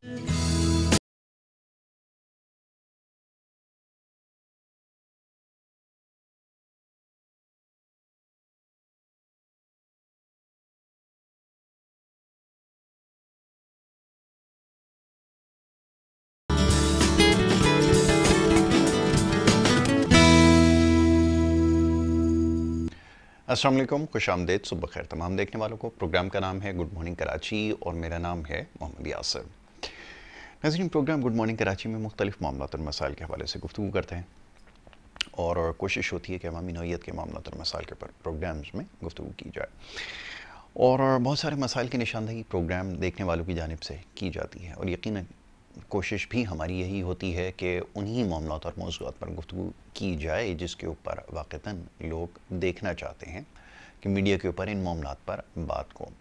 अस्सलाम वालेकुम, खुश आमदेद, सुबह खैर तमाम देखने वालों को। प्रोग्राम का नाम है गुड मॉर्निंग कराची और मेरा नाम है मोहम्मद यासर। नाज़रीन, प्रोग्राम गुड मॉर्निंग कराची में मुख्तलिफ मामलात और मसाइल के हवाले से गुफ्तगू करते हैं और कोशिश होती है कि अवामी नौइयत के मामलात और मसाइल के ऊपर प्रोग्राम्स में गुफ्तगू की जाए। और बहुत सारे मसाइल की निशानदही प्रोग्राम देखने वालों की जानिब से की जाती है और यकीनन कोशिश भी हमारी यही होती है कि उन्हीं मामलात और मौज़ूआत पर गुफ्तगू की जाए जिसके ऊपर वाक़तन लोग देखना चाहते हैं कि मीडिया के ऊपर इन मामलात पर बात को।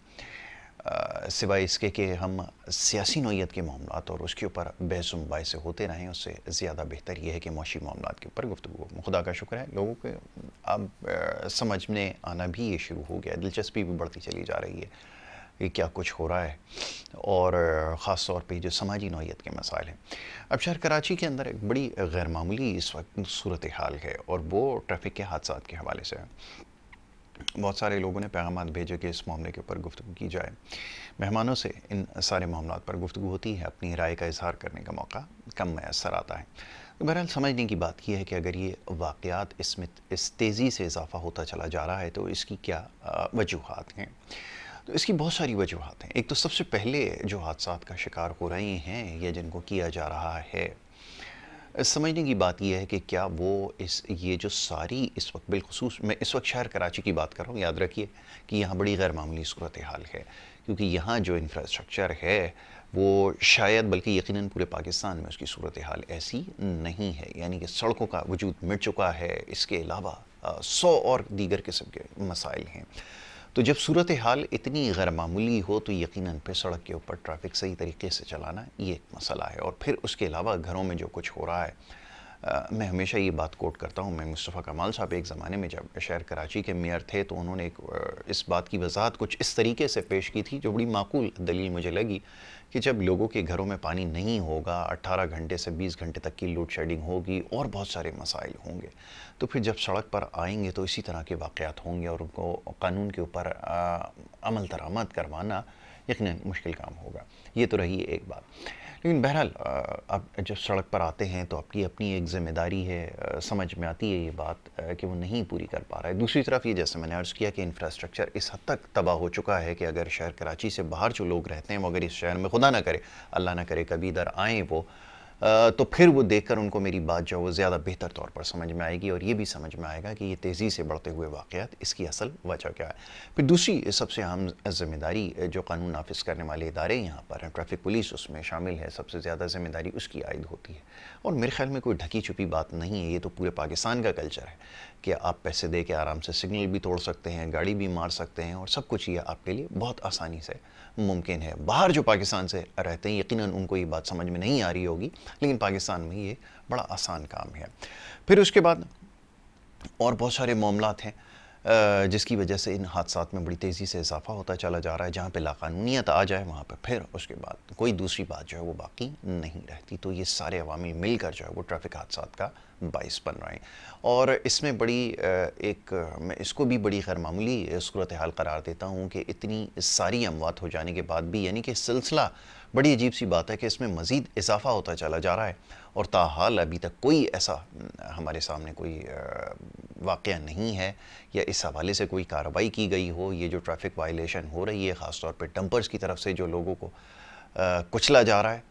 सिवाय इसके कि हम सियासी नौइयत के मामलात और उसके ऊपर बहस व मुबाहिसे होते रहें, उससे ज़्यादा बेहतर यह है कि मौशी मामलात के ऊपर गुफ्तगू हो। खुदा का शुक्र है, लोगों के अब समझ में आना भी ये शुरू हो गया, दिलचस्पी भी बढ़ती चली जा रही है कि क्या कुछ हो रहा है और ख़ास तौर पे जो समाजी नौइयत के मसाइल हैं। अब शहर कराची के अंदर एक बड़ी गैर मामूली इस वक्त सूरत हाल है और वो ट्रैफिक के हादसात के हवाले से है। बहुत सारे लोगों ने पैगाम भेजे कि इस मामले के ऊपर गुफ्तगू की जाए। मेहमानों से इन सारे मामलात पर गुफ्तगू होती है, अपनी राय का इजहार करने का मौका कम मैसर आता है। तो बहरहाल समझने की बात यह है कि अगर ये वाक़यात इसमें इस तेज़ी से इजाफ़ा होता चला जा रहा है तो इसकी क्या वजूहात हैं। तो इसकी बहुत सारी वजूहात हैं। एक तो सबसे पहले जो हादसात का शिकार हो रहे हैं या जिनको किया जा रहा है, समझने की बात यह है कि क्या वो ये जो सारी इस वक्त बिलखुसूस मैं इस वक्त शहर कराची की बात कर रहा हूँ, याद रखिए कि यहाँ बड़ी गैर मामूली सूरत हाल है क्योंकि यहाँ जो इंफ्रास्ट्रक्चर है वो शायद बल्कि यकीनन पूरे पाकिस्तान में उसकी सूरत हाल ऐसी नहीं है। यानी कि सड़कों का वजूद मिट चुका है, इसके अलावा 100 और दीगर किस्म के मसाइल हैं। तो जब सूरत हाल इतनी गैर मामूली हो तो यकीनन पे सड़क के ऊपर ट्रैफिक सही तरीके से चलाना ये एक मसला है। और फिर उसके अलावा घरों में जो कुछ हो रहा है, मैं हमेशा ये बात कोट करता हूँ। मैं मुस्तफ़ा कमाल साहब एक ज़माने में जब शहर कराची के मेयर थे तो उन्होंने इस बात की वजाहत कुछ इस तरीके से पेश की थी जो बड़ी माकूल दलील मुझे लगी कि जब लोगों के घरों में पानी नहीं होगा, 18 घंटे से 20 घंटे तक की लोड शेडिंग होगी और बहुत सारे मसाइल होंगे, तो फिर जब सड़क पर आएंगे तो इसी तरह के वाक़यात होंगे और उनको कानून के ऊपर अमल दरामद करवाना यकीनन मुश्किल काम होगा। ये तो रही एक बात। लेकिन बहरहाल अब जब सड़क पर आते हैं तो आपकी अपनी एक ज़िम्मेदारी है। समझ में आती है ये बात कि वो नहीं पूरी कर पा रहा है। दूसरी तरफ ये जैसे मैंने अर्ज़ किया कि इंफ्रास्ट्रक्चर इस हद तक तबाह हो चुका है कि अगर शहर कराची से बाहर जो लोग रहते हैं वो अगर इस शहर में खुदा ना करे, अल्लाह ना करे कभी इधर आएँ वो, तो फिर वो देखकर उनको मेरी बात जो है वो ज़्यादा बेहतर तौर पर समझ में आएगी और ये भी समझ में आएगा कि ये तेज़ी से बढ़ते हुए वाक़यात इसकी असल वजह क्या है। फिर दूसरी सबसे अहम ज़िम्मेदारी जो कानून नाफिज करने वाले इदारे यहाँ पर हैं, ट्रैफिक पुलिस उसमें शामिल है, सबसे ज़्यादा ज़िम्मेदारी उसकी आयद होती है। और मेरे ख्याल में कोई ढकी छुपी बात नहीं है, ये तो पूरे पाकिस्तान का कल्चर है कि आप पैसे दे के आराम से सिग्नल भी तोड़ सकते हैं, गाड़ी भी मार सकते हैं और सब कुछ ये आपके लिए बहुत आसानी से मुमकिन है। बाहर जो पाकिस्तान से रहते हैं यकीनन उनको ये बात समझ में नहीं आ रही होगी, लेकिन पाकिस्तान में ये बड़ा आसान काम है। फिर उसके बाद और बहुत सारे मामलात हैं जिसकी वजह से इन हादसात में बड़ी तेज़ी से इजाफा होता चला जा रहा है। जहाँ पे लाकानूनियत आ जाए वहाँ पे फिर उसके बाद कोई दूसरी बात जो है वो बाकी नहीं रहती। तो ये सारे अवामिल मिलकर जो है वो ट्रैफिक हादसात का बाइस बन रहे हैं और इसमें बड़ी मैं इसको भी बड़ी गैर मामूली सूरत हाल करार देता हूँ कि इतनी सारी अमवात हो जाने के बाद भी, यानी कि सिलसिला बड़ी अजीब सी बात है कि इसमें मज़ीद इजाफा होता चला जा रहा है और ताहाल अभी तक कोई ऐसा हमारे सामने कोई वाक़या नहीं है या इस हवाले से कोई कार्रवाई की गई हो। ये जो ट्रैफिक वायलेशन हो रही है ख़ास तौर पे डंपर्स की तरफ से जो लोगों को कुचला जा रहा है,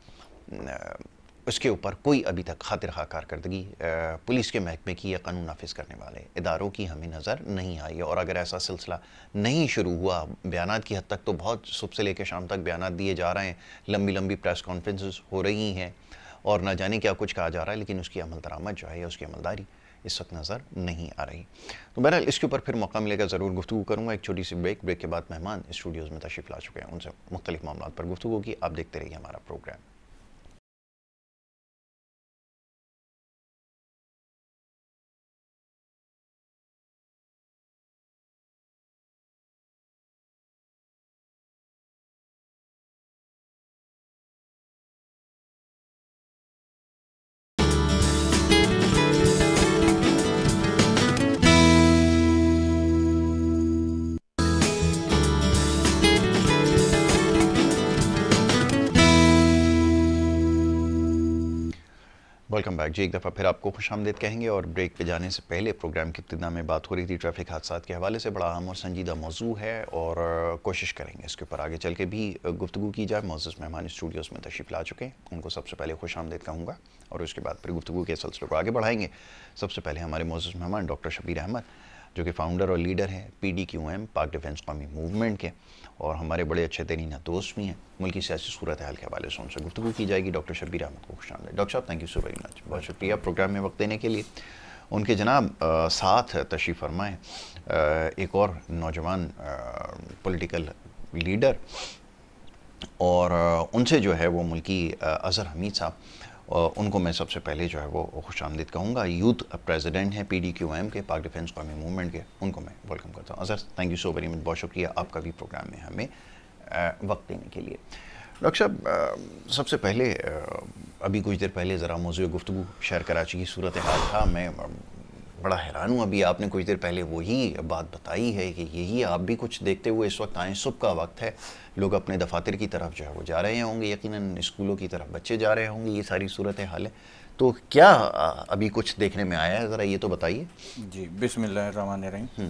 उसके ऊपर कोई अभी तक खातिर खा कारकर्दगी पुलिस के महकमे की या कानून नाफिज करने वाले इदारों की हमें नज़र नहीं आई। और अगर ऐसा सिलसिला नहीं शुरू हुआ, बयानात की हद तक तो बहुत सुबह से लेकर शाम तक बयानात दिए जा रहे हैं, लंबी लंबी प्रेस कॉन्फ्रेंसेस हो रही हैं और ना जाने क्या कुछ कहा जा रहा है, लेकिन उसकी अमल दरामद जो है या उसकी अमलदारी इस वक्त नज़र नहीं आ रही। तो बहरहाल इसके ऊपर फिर मौका मिलेगा ज़रूर गुफ्तगू करूँगा। एक छोटी सी ब्रेक के बाद मेहमान स्टूडियोज़ में तशरीफ़ ला चुके हैं, उनसे मुख्तलिफ मामलों पर गुफ्तगू होगी। आप देखते रहिए हमारा प्रोग्राम। वेलकम बैक जी। एक दफ़ा फिर आपको खुशामदीद कहेंगे और ब्रेक पे जाने से पहले प्रोग्राम की इब्तिदा में बात हो रही थी ट्रैफिक हादसा के हवाले से। बड़ा अहम और संजीदा मौजू है और कोशिश करेंगे इसके ऊपर आगे चल के भी गुफ्तगू की जाए। मोअज़्ज़ज़ मेहमान स्टूडियोज़ में तशरीफ़ ला चुके हैं, उनको सबसे पहले खुशामदीद कहूँगा और उसके बाद फिर गुफ्तगू के सिलसिले को आगे बढ़ाएंगे। सबसे पहले हमारे मोअज़्ज़ज़ मेहमान डॉक्टर शब्बीर अहमद, जो कि फ़ाउंडर और लीडर हैं PDQM पाक डिफेंस कौमी मूवमेंट के, और हमारे बड़े अच्छे तरीन दोस्त भी हैं। मुल्की सियासी सूरत हाल के हवाले से उनसे गुफ्तगू की जाएगी। डॉक्टर शब्बीर अहमद को खुशामदीद। डॉक्टर साहब, thank you so very much, बहुत शुक्रिया प्रोग्राम में वक्त देने के लिए। उनके जनाब साथ तशरीफ़ फरमाएँ एक और नौजवान पॉलिटिकल लीडर, और उनसे जो है वो मुल्की अज़हर हमीद साहब, उनको मैं सबसे पहले जो है वो खुशामदीद कहूँगा। यूथ प्रेसिडेंट हैं PDQM के पाक डिफेंस कौमी मूवमेंट के, उनको मैं वेलकम करता हूँ। Azhar, thank you so very much, बहुत शुक्रिया आपका भी प्रोग्राम में हमें वक्त देने के लिए। डॉक्टर साहब, सबसे पहले अभी कुछ देर पहले ज़रा मौज़ूए गुफ्तगू शहर कराची की सूरत हाल था। मैं बड़ा हैरान हूँ, अभी आपने कुछ देर पहले वही बात बताई है कि यही आप भी कुछ देखते हुए इस वक्त आए। सुबह का वक्त है, लोग अपने दफातर की तरफ जो है वो जा रहे होंगे, यकीनन स्कूलों की तरफ बच्चे जा रहे होंगे, ये सारी सूरत हाल है। तो क्या अभी कुछ देखने में आया है, ज़रा ये तो बताइए। जी, बिस्मिल्लाहिर्रहमानिर्रहीम।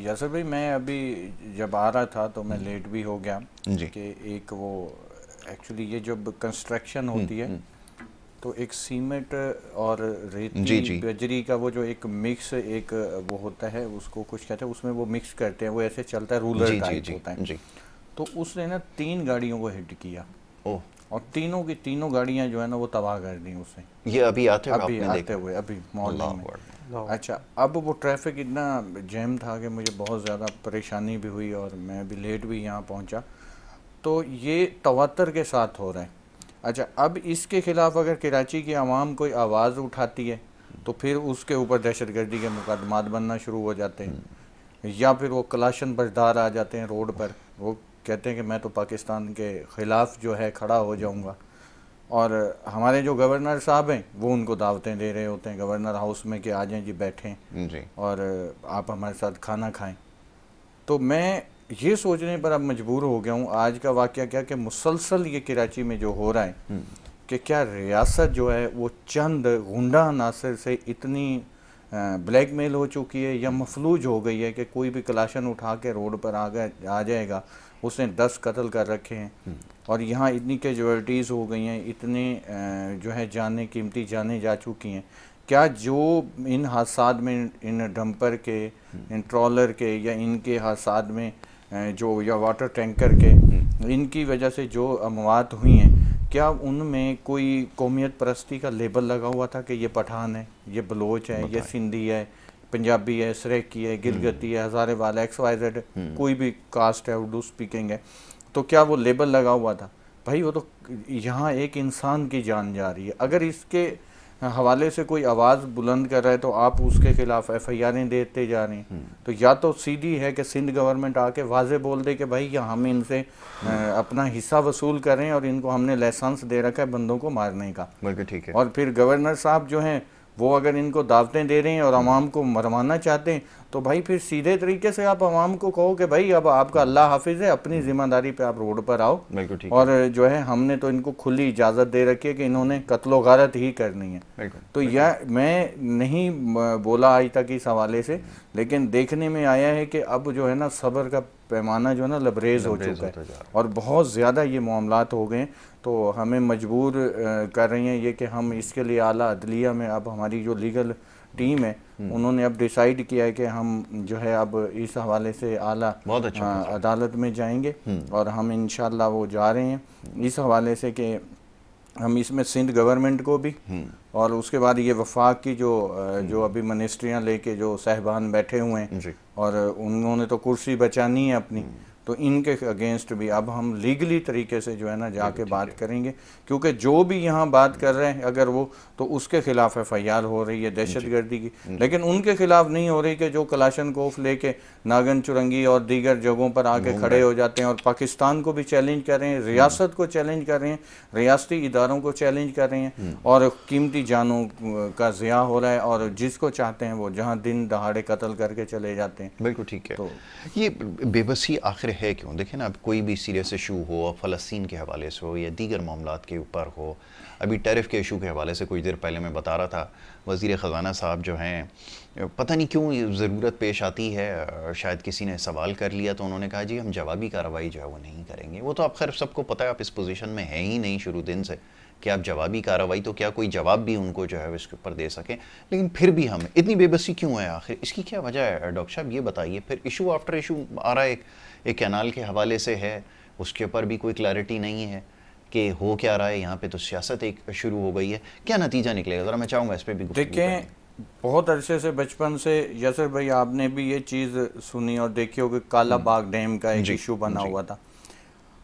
यासर भाई, मैं अभी जब आ रहा था तो मैं लेट भी हो गया कि एक वो एक्चुअली ये जब कंस्ट्रक्शन होती है तो एक सीमेंट और रेती बजरी का वो जो एक मिक्स एक वो होता है, उसको कुछ कहते हैं, उसमें वो मिक्स करते हैं, वो ऐसे चलता है, रूलर टाइप होता है। तो उसने ना 3 गाड़ियों को हिट किया और तीनों की तीनों गाड़ियां जो है ना वो तबाह कर दी उसने। ये अभी आते हुए अभी मॉर्निंग में। अच्छा, अब वो ट्रैफिक इतना जैम था कि मुझे बहुत ज़्यादा परेशानी भी हुई और मैं भी लेट भी यहाँ पहुँचा। तो ये तवत्तर के साथ हो रहा है। अच्छा, अब इसके ख़िलाफ़ अगर कराची की आवाम कोई आवाज़ उठाती है तो फिर उसके ऊपर दहशतगर्दी के मुकदमात बनना शुरू हो जाते हैं, या फिर वो कलाशन बजदार आ जाते हैं रोड पर, वो कहते हैं कि मैं तो पाकिस्तान के ख़िलाफ़ जो है खड़ा हो जाऊंगा। और हमारे जो गवर्नर साहब हैं वो उनको दावतें दे रहे होते हैं गवर्नर हाउस में कि आ जाएं जी, बैठें जी, और आप हमारे साथ खाना खाएं। तो मैं ये सोचने पर अब मजबूर हो गया हूँ, आज का वाक़या क्या कि मुसलसल ये कराची में जो हो रहा है कि क्या रियासत जो है वो चंद गुंडा अनासर से इतनी ब्लैकमेल हो चुकी है या मफलूज हो गई है कि कोई भी कलाशन उठा के रोड पर आ जाएगा। उसने 10 कत्ल कर रखे हैं और यहाँ इतनी कैजुअल्टीज़ हो गई हैं, इतने जो है जाने कीमती जाने जा चुकी हैं। क्या जो इन हादसात में इन डंपर के, इन ट्रॉलर के या इनके हादसात में जो या वाटर टैंकर के इनकी वजह से जो अमवात हुई हैं, क्या उनमें कोई कौमियत परस्ती का लेबल लगा हुआ था कि ये पठान है, ये बलोच है, ये सिंधी है, पंजाबी है, सरेकी है, गिलगती है, हज़ारे वाला, XYZ, कोई भी कास्ट है, उर्दू स्पीकिंग है, तो क्या वो लेबल लगा हुआ था? भाई वो तो यहाँ एक इंसान की जान जा रही है। अगर इसके हवाले से कोई आवाज़ बुलंद कर रहा है तो आप उसके खिलाफ FIR देते जा रहे हैं। तो या तो सीधी है कि सिंध गवर्नमेंट आके वाजे बोल दे कि भाई हम इनसे अपना हिस्सा वसूल करें और इनको हमने लाइसेंस दे रखा है बंदों को मारने का, बिल्कुल ठीक है। और फिर गवर्नर साहब जो हैं वो अगर इनको दावतें दे रहे हैं और आवाम को मरवाना चाहते हैं तो भाई फिर सीधे तरीके से आप आवाम को कहो कि भाई अब आपका अल्लाह हाफिज़ है, अपनी ज़िम्मेदारी पे आप रोड पर आओ, और जो है हमने तो इनको खुली इजाज़त दे रखी है कि इन्होंने कत्लो गारत ही करनी है। तो यह मैं नहीं बोला आज तक इस हवाले से, लेकिन देखने में आया है कि अब जो है ना सब्र का पैमाना जो है ना लबरेज हो चुका है और बहुत ज़्यादा ये मामलात हो गए। तो हमें मजबूर कर रही हैं ये कि हम इसके लिए आला अदलिया में, अब हमारी जो लीगल टीम है उन्होंने अब डिसाइड किया है कि हम जो है अब इस हवाले से आला अदालत में जाएंगे और हम इंशाल्लाह वो जा रहे हैं इस हवाले से कि हम इसमें सिंध गवर्नमेंट को भी और उसके बाद ये वफाक की जो अभी मिनिस्ट्रियाँ लेके जो साहिबान बैठे हुए हैं और उन्होंने तो कुर्सी बचानी है अपनी, तो इनके अगेंस्ट भी अब हम लीगली तरीके से जो है ना जाके बात करेंगे, क्योंकि जो भी यहाँ बात कर रहे हैं अगर वो तो उसके खिलाफ FIR हो रही है दहशतगर्दी की, लेकिन उनके खिलाफ नहीं हो रही कि जो कलाशनकोफ लेके नागन चुरंगी और दीगर जगहों पर आके खड़े हो जाते हैं और पाकिस्तान को भी चैलेंज कर रहे हैं, रियासत को चैलेंज कर रहे हैं, रियासती इदारों को चैलेंज कर रहे हैं और कीमती जानों का ज़िया हो रहा है और जिसको चाहते हैं वो जहाँ दिन दहाड़े कत्ल करके चले जाते हैं। बिल्कुल ठीक है। तो ये बेबसी आखिर है क्यों? देखिए ना, अब कोई भी सीरियस इशू हो, फ़लस्तीन के हवाले से हो या दीगर मामलात के ऊपर हो, अभी टैरिफ के इशू के हवाले से कुछ देर पहले मैं बता रहा था, वज़ीर ख़ज़ाना साहब जो हैं, पता नहीं क्यों ये ज़रूरत पेश आती है, शायद किसी ने सवाल कर लिया तो उन्होंने कहा जी हम जवाबी कार्रवाई जो है वो नहीं करेंगे। वो तो आप खैर सबको पता है, आप इस पोजीशन में हैं ही नहीं शुरू दिन से कि आप जवाबी कार्रवाई, तो क्या कोई जवाब भी उनको जो है इसके ऊपर दे सकें। लेकिन फिर भी हम इतनी बेबसी क्यों है आखिर, इसकी क्या वजह है डॉक्टर साहब, ये बताइए। फिर इशू आफ्टर इशू आ रहा है, एक कैनाल के हवाले से है, उसके ऊपर भी कोई क्लैरिटी नहीं है कि हो क्या रहा है। यहाँ पे तो सियासत एक शुरू हो गई है, क्या नतीजा निकलेगा ज़रा मैं चाहूँगा इस पर भी देखें। बहुत अरसे से, बचपन से यासर भाई आपने भी ये चीज़ सुनी और देखी होगी, काला बाग डैम का एक इशू बना हुआ था।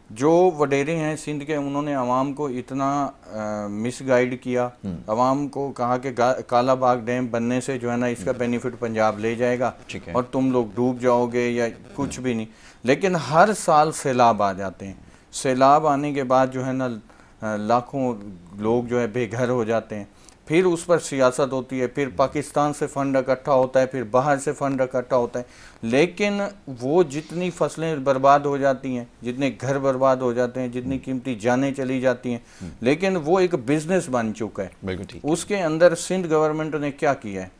जो वडेरे हैं सिंध के, उन्होंने अवाम को इतना मिसगाइड किया, अवाम को कहा कि काला बाग डैम बनने से जो है ना इसका बेनिफिट पंजाब ले जाएगा और तुम लोग डूब जाओगे या कुछ भी नहीं। लेकिन हर साल सैलाब आ जाते हैं, सैलाब आने के बाद जो है ना लाखों लोग जो है बेघर हो जाते हैं, फिर उस पर सियासत होती है, फिर पाकिस्तान से फ़ंड इकट्ठा होता है, फिर बाहर से फ़ंड इकट्ठा होता है। लेकिन वो जितनी फसलें बर्बाद हो जाती हैं, जितने घर बर्बाद हो जाते हैं, जितनी कीमती जानें चली जाती हैं, लेकिन वो एक बिजनेस बन चुका है। उसके अंदर सिंध गवर्नमेंट ने क्या किया है,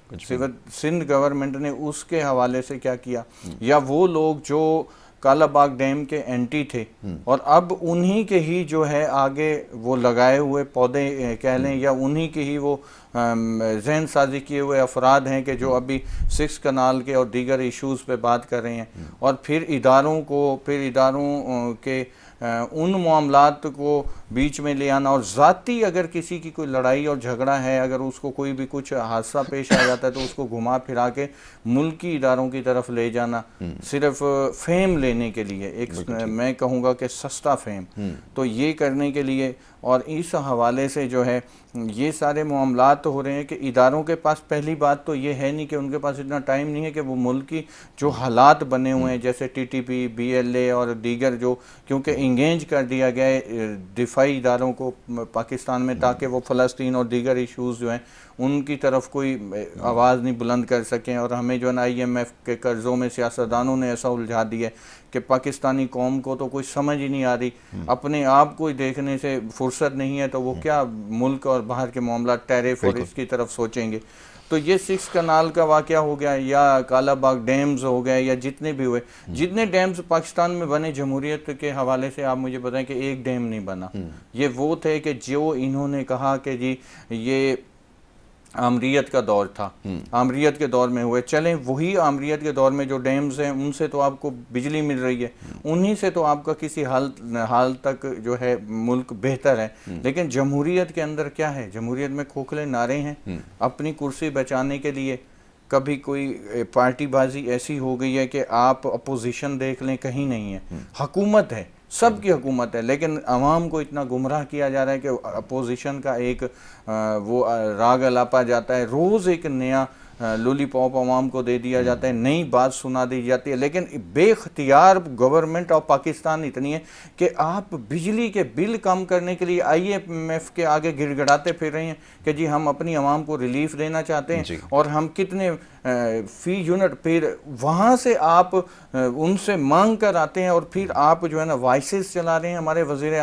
सिंध गवर्नमेंट ने उसके हवाले से क्या किया, या वो लोग जो काला बाग डैम के एंटी थे और अब उन्हीं के ही जो है आगे वो लगाए हुए पौधे कह लें, या उन्हीं के ही वो जहन साजी किए हुए अफराद हैं कि जो अभी 6 कनाल के और दीगर इश्यूज़ पे बात कर रहे हैं, और फिर इदारों के उन मामलात को बीच में ले आना, और ज़ाती अगर किसी की कोई लड़ाई और झगड़ा है, अगर उसको कोई भी कुछ हादसा पेश आ जाता है तो उसको घुमा फिरा के मुल्की इदारों की तरफ ले जाना, सिर्फ फेम लेने के लिए, एक मैं कहूँगा कि सस्ता फेम, तो ये करने के लिए। और इस हवाले से जो है ये सारे मामलात हो रहे हैं कि इदारों के पास पहली बात तो ये है नहीं कि उनके पास इतना टाइम नहीं है कि वो मुल्क की जो हालात बने हुए हैं, जैसे टीटीपी, बीएलए और दीगर जो, क्योंकि इंगेज कर दिया गया है दिफाई इदारों को पाकिस्तान में, ताकि वो फ़लस्तीन और दीगर इशूज़ जो हैं उनकी तरफ कोई आवाज़ नहीं बुलंद कर सकें। और हमें जो है ना IMF के कर्ज़ों में सियासतदानों ने ऐसा उलझा दिया है कि पाकिस्तानी कौम को तो कोई समझ ही नहीं आ रही, अपने आप को देखने से फुर्सत नहीं है, तो वो क्या मुल्क और बाहर के मामला टैरिफ और इसकी तरफ सोचेंगे। तो ये 6 कनाल का वाक़या हो गया, या काला बाग डैम्स हो गए, या जितने भी हुए, जितने डैम्स पाकिस्तान में बने जमहूरियत के हवाले से, आप मुझे बताएं कि एक डैम नहीं बना। ये वो थे कि जो इन्होंने कहा कि जी ये आमरीयत का दौर था, आमरीयत के दौर में हुए, चलें वही आमरीयत के दौर में जो डैम्स हैं उनसे तो आपको बिजली मिल रही है, उन्हीं से तो आपका किसी हाल तक जो है मुल्क बेहतर है। लेकिन जमहूरियत के अंदर क्या है, जमहूरियत में खोखले नारे हैं अपनी कुर्सी बचाने के लिए। कभी कोई पार्टीबाजी ऐसी हो गई है कि आप अपोजिशन देख लें, कहीं नहीं है, हुकूमत है, सबकी हुकूमत है, लेकिन अवाम को इतना गुमराह किया जा रहा है कि अपोजिशन का एक वो राग अलापा जाता है, रोज़ एक नया लॉलीपॉप अवाम को दे दिया जाता है, नई बात सुना दी जाती है। लेकिन बेख्तियार गवर्नमेंट ऑफ पाकिस्तान इतनी है कि आप बिजली के बिल कम करने के लिए IMF के आगे गिड़गिड़ाते फिर रहे हैं कि जी हम अपनी आवाम को रिलीफ देना चाहते हैं, और हम कितने फी यूनिट, फिर वहाँ से आप उनसे मांग कर आते हैं, और फिर आप जो है ना वॉइसेस चला रहे हैं हमारे वज़ीर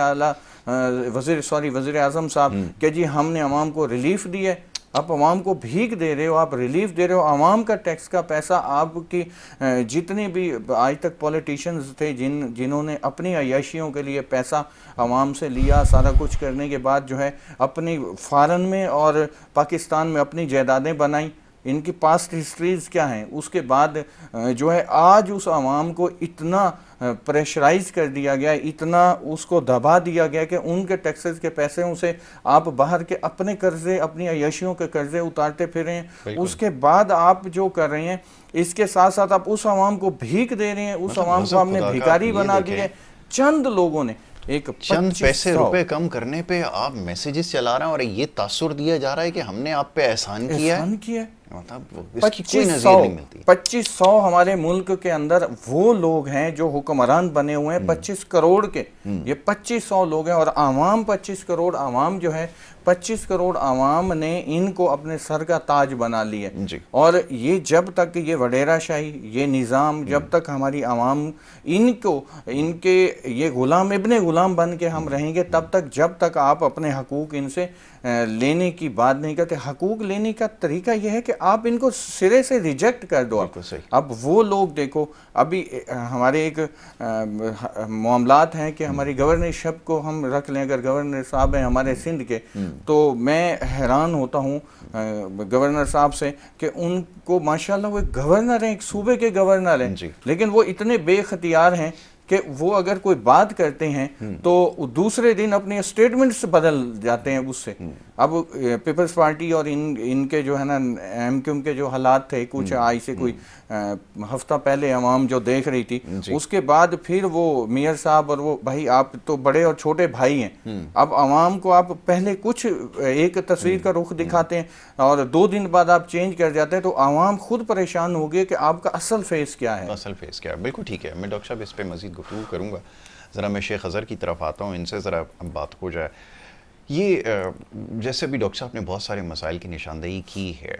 आज़म साहब कि जी हमने आवाम को रिलीफ दिया है। आप आवाम को भीख दे रहे हो, आप रिलीफ दे रहे हो, आवाम का टैक्स का पैसा, आपकी जितने भी आज तक पॉलिटिशियंस थे जिन्होंने अपनी अय्याशियों के लिए पैसा आवाम से लिया, सारा कुछ करने के बाद जो है अपनी फ़ॉरेन में और पाकिस्तान में अपनी जायदादें बनाई, इनकी पास्ट हिस्ट्रीज़ क्या हैं, उसके बाद जो है आज उस आवाम को इतना प्रेशराइज कर दिया गया, इतना उसको दबा दिया गया कि उनके टैक्सेस के पैसे उसे आप बाहर के अपने कर्जे, अपनी अय्याशियों के कर्जे उतारते फिर रहे हैं। उसके बाद आप जो कर रहे हैं, इसके साथ साथ आप उस आवाम को भीख दे रहे हैं, उस आवाम को आपने भिखारी बना दिया। चंद लोगों ने एक चंद पैसे रुपए कम करने पे आप मैसेजेस चला रहे हैं और ये तासुर दिया जा रहा है कि हमने आप पे एहसान किया है। मतलब इसकी कोई नज़ीर नहीं मिलती। 2500 हमारे मुल्क के अंदर वो लोग हैं जो हुक्मरान बने हुए हैं, 25 करोड़ के, ये 2500 लोग हैं। और आवाम 25 करोड़ आवाम जो है, 25 करोड़ आवाम ने इनको अपने सर का ताज बना लिया। और ये जब तक ये वडेरा शाही, ये निज़ाम, जब तक हमारी आवाम इनको इनके ये गुलाम इब्ने गुलाम बन के हम रहेंगे, तब तक जब तक आप अपने हकूक़ इनसे लेने की बात नहीं करते। हकूक़ लेने का तरीका यह है कि आप इनको सिरे से रिजेक्ट कर दो। अब वो लोग देखो, अभी हमारे एक मामलात हैं कि हमारी गवर्नरशिप को हम रख लें, अगर गवर्नर साहब हैं हमारे सिंध के, तो मैं हैरान होता हूँ गवर्नर साहब से कि उनको माशाल्लाह वो एक गवर्नर हैं, एक सूबे के गवर्नर हैं, लेकिन वो इतने बेख्तियार हैं कि वो अगर कोई बात करते हैं तो दूसरे दिन अपने स्टेटमेंट्स बदल जाते हैं उससे। अब पीपल्स पार्टी और इनके जो है ना एमक्यूएम के जो हालात थे, कुछ आज से कोई हफ्ता पहले अवाम जो देख रही थी, उसके बाद फिर वो मेयर साहब और वो भाई, आप तो बड़े और छोटे भाई हैं, अब अवाम को आप पहले कुछ एक तस्वीर का रुख दिखाते हैं और 2 दिन बाद आप चेंज कर जाते हैं, तो अवाम खुद परेशान हो गई कि आपका असल फेस क्या है। असल फेस क्या है, बिल्कुल ठीक है। मैं डॉक्टर साहब इस पर मज़ीद गुफ्तगू करूँगा। ज़रा मैं शेख अज़हर की तरफ आता हूँ, इनसे ज़रा बात हो जाए। ये जैसे अभी डॉक्टर साहब ने बहुत सारे मसाइल की निशानदेही की है,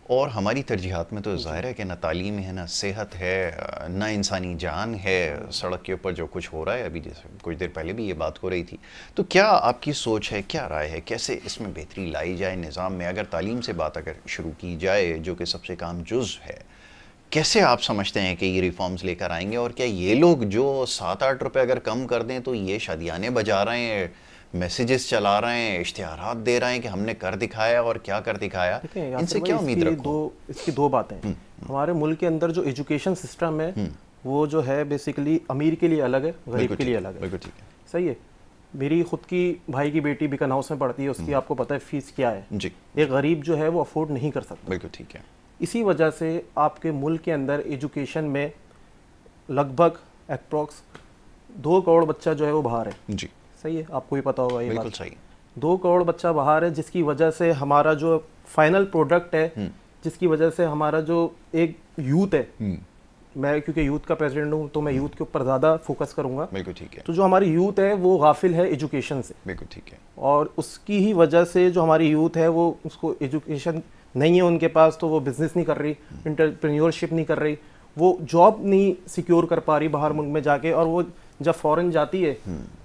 और हमारी तरजीहात में तो ज़ाहिर है कि ना तालीम है, ना सेहत है, ना इंसानी जान है। सड़क के ऊपर जो कुछ हो रहा है, अभी जैसे कुछ देर पहले भी ये बात हो रही थी, तो क्या आपकी सोच है, क्या राय है, कैसे इसमें बेहतरी लाई जाए निज़ाम में? अगर तालीम से बात अगर शुरू की जाए, जो कि सबसे काम जुज़ है, कैसे आप समझते हैं कि ये रिफॉर्म्स लेकर आएंगे? और क्या ये लोग जो 7-8 रुपये अगर कम कर दें तो ये शादियाने बजा रहे हैं, मैसेजेस चला रहे हैं, इश्तिहारात दे रहे हैं कि हमने कर दिखाया और क्या कर दिखाया, इनसे क्या उम्मीद रखो? इसकी 2 बातें। हमारे मुल्क के अंदर जो एजुकेशन सिस्टम है वो जो है बेसिकली अमीर के लिए अलग है, गरीब के लिए अलग है। बिल्कुल ठीक है, सही है। मेरी खुद की भाई की बेटी बिकन हाउस में पढ़ती है, उसकी आपको पता है फीस क्या है जी। एक गरीब जो है वो अफोर्ड नहीं कर सकता। बिल्कुल ठीक है। इसी वजह से आपके मुल्क के अंदर एजुकेशन में लगभग अप्रॉक्स 2 करोड़ बच्चा जो है वो बाहर है जी। सही है, आपको भी पता होगा ये बिल्कुल बात। सही। 2 करोड़ बच्चा बाहर है, जिसकी वजह से हमारा जो फाइनल प्रोडक्ट है, जिसकी वजह से हमारा जो एक यूथ है, मैं क्योंकि यूथ का प्रेसिडेंट हूँ तो मैं यूथ के ऊपर ज़्यादा फोकस करूँगा। बिल्कुल ठीक है। तो जो हमारी यूथ है वो गाफिल है एजुकेशन से। बिल्कुल ठीक है। और उसकी ही वजह से जो हमारी यूथ है वो उसको एजुकेशन नहीं है उनके पास, तो वो बिजनेस नहीं कर रही, एंटरप्रेन्योरशिप नहीं कर रही, वो जॉब नहीं सिक्योर कर पा रही बाहर मुल्क में जाके, और वो जब फॉरेन जाती है